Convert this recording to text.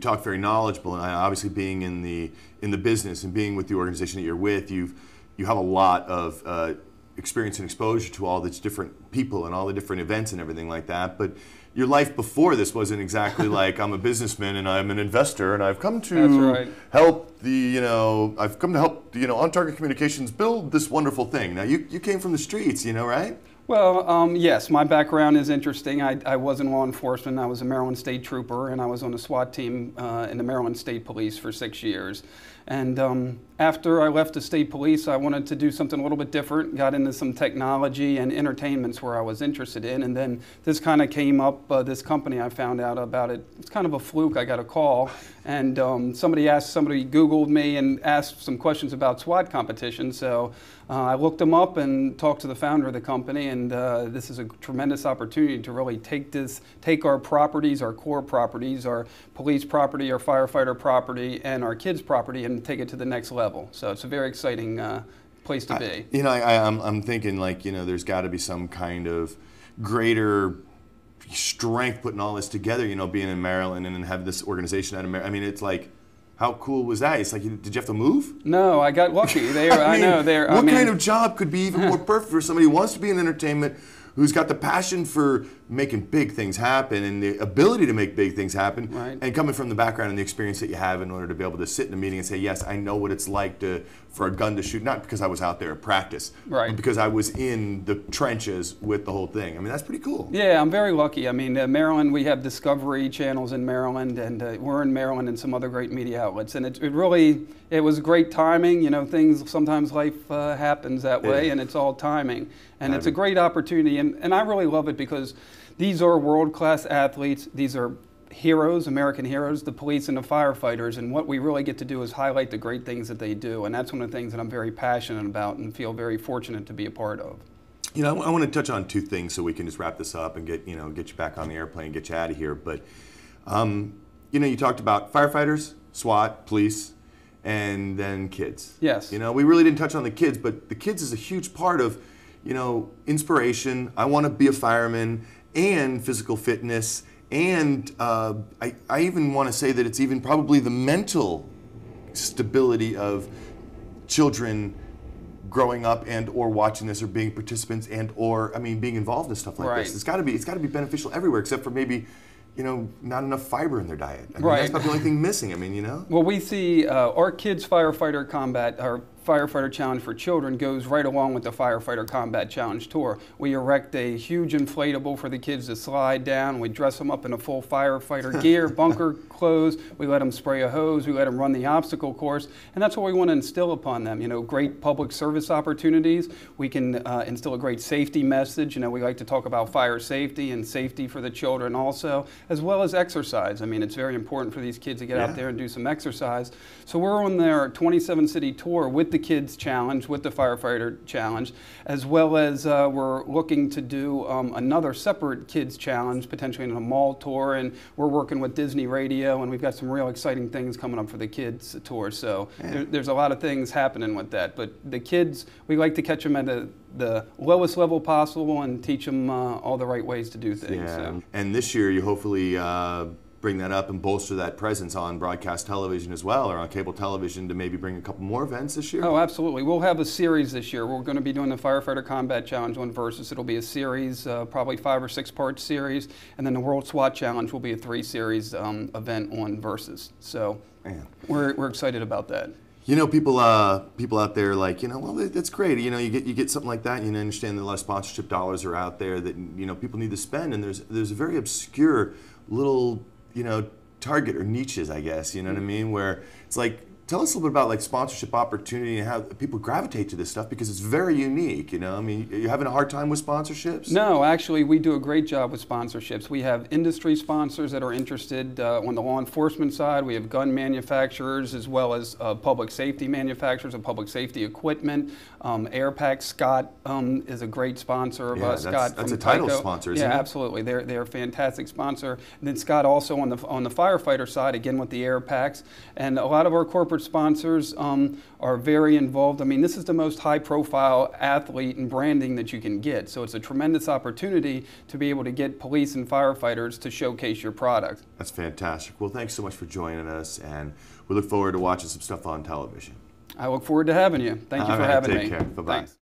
talk very knowledgeable, and obviously being in the business and being with the organization that you're with, you have a lot of experience and exposure to all these different people and all the different events and everything like that. But your life before this wasn't exactly like, I'm a businessman and I'm an investor and I've come to help I've come to help On Target Communications build this wonderful thing. Now you came from the streets, right? Well, yes, my background is interesting. I was in law enforcement. I was a Maryland State Trooper, and I was on the SWAT team in the Maryland State Police for 6 years. And after I left the state police, I wanted to do something a little bit different, got into some technology and entertainments where I was interested in, and then this kind of came up, this company, I found out about it. It's kind of a fluke. I got a call, and somebody Googled me and asked some questions about SWAT competition, so I looked them up and talked to the founder of the company, and this is a tremendous opportunity to really take our properties, our core properties, our police property, our firefighter property, and our kids property, and take it to the next level. So it's a very exciting place to be. I'm thinking there's got to be some kind of greater strength putting all this together, being in Maryland and then having this organization out of Maryland. I mean, it's like, how cool was that? It's like, did you have to move? No, I got lucky. I know. What kind of job could be even more perfect for somebody who wants to be in entertainment, who's got the passion for making big things happen and the ability to make big things happen, and coming from the background and the experience that you have in order to be able to sit in a meeting and say, yes, I know what it's like for a gun to shoot, not because I was out there at practice, but because I was in the trenches with the whole thing. I mean, that's pretty cool. Yeah, I'm very lucky. I mean, Maryland, we have Discovery Channels in Maryland, and we're in Maryland and some other great media outlets. And it was great timing. Sometimes life happens that way, and it's all timing. And it's a great opportunity, and I really love it because these are world-class athletes. These are heroes, American heroes, the police and the firefighters, and what we really get to do is highlight the great things that they do, and that's one of the things that I'm very passionate about and feel very fortunate to be a part of. I want to touch on two things so we can just wrap this up and get you back on the airplane and get you out of here. But you talked about firefighters, SWAT, police, and then kids. Yes. We really didn't touch on the kids, but the kids is a huge part of inspiration. I want to be a fireman, and physical fitness, and I even want to say that it's even probably the mental stability of children growing up and or watching this or being participants and or being involved in stuff like this. It's got to be beneficial everywhere except for maybe not enough fiber in their diet. That's about the only thing missing. Well, we see our kids firefighter combat, our Firefighter Challenge for Children goes right along with the Firefighter Combat Challenge Tour. We erect a huge inflatable for the kids to slide down. We dress them up in a full firefighter gear, bunker clothes. We let them spray a hose. We let them run the obstacle course. And that's what we want to instill upon them. Great public service opportunities. We can instill a great safety message. We like to talk about fire safety and safety for the children also, as well as exercise. It's very important for these kids to get out there and do some exercise. So we're on their 27-city tour with the Kids Challenge, with the Firefighter Challenge, as well as we're looking to do another separate Kids Challenge, potentially in a mall tour, and we're working with Disney Radio, and we've got some real exciting things coming up for the Kids Tour. So there's a lot of things happening with that. But the kids, we like to catch them at the lowest level possible and teach them all the right ways to do things. Yeah. So. And this year you hopefully bring that up and bolster that presence on broadcast television as well, or on cable television, to maybe bring a couple more events this year? Oh, absolutely. We'll have a series this year. We're going to be doing the Firefighter Combat Challenge on Versus. It'll be a series, probably 5 or 6 part series, and then the World SWAT Challenge will be a 3-series event on Versus. So we're excited about that. People out there well, that's great. You get something like that. Understand that a lot of sponsorship dollars are out there that people need to spend, and there's a very obscure little target or niches, I guess, what I mean, where it's like, tell us a little bit about sponsorship opportunity and how people gravitate to this stuff, because it's very unique, you having a hard time with sponsorships? No, actually, we do a great job with sponsorships. We have industry sponsors that are interested on the law enforcement side. We have gun manufacturers as well as public safety manufacturers of public safety equipment. Airpack, Scott is a great sponsor of us. Scott, that's a title sponsor, isn't it? Yeah, absolutely. They're a fantastic sponsor. And then Scott also on the firefighter side, again with the Airpacks, and a lot of our corporate sponsors are very involved. I mean, this is the most high-profile athlete and branding that you can get. So it's a tremendous opportunity to be able to get police and firefighters to showcase your product. That's fantastic. Well, thanks so much for joining us, and we look forward to watching some stuff on television. I look forward to having you. Thank you for having me. Take care. Bye-bye. Thanks.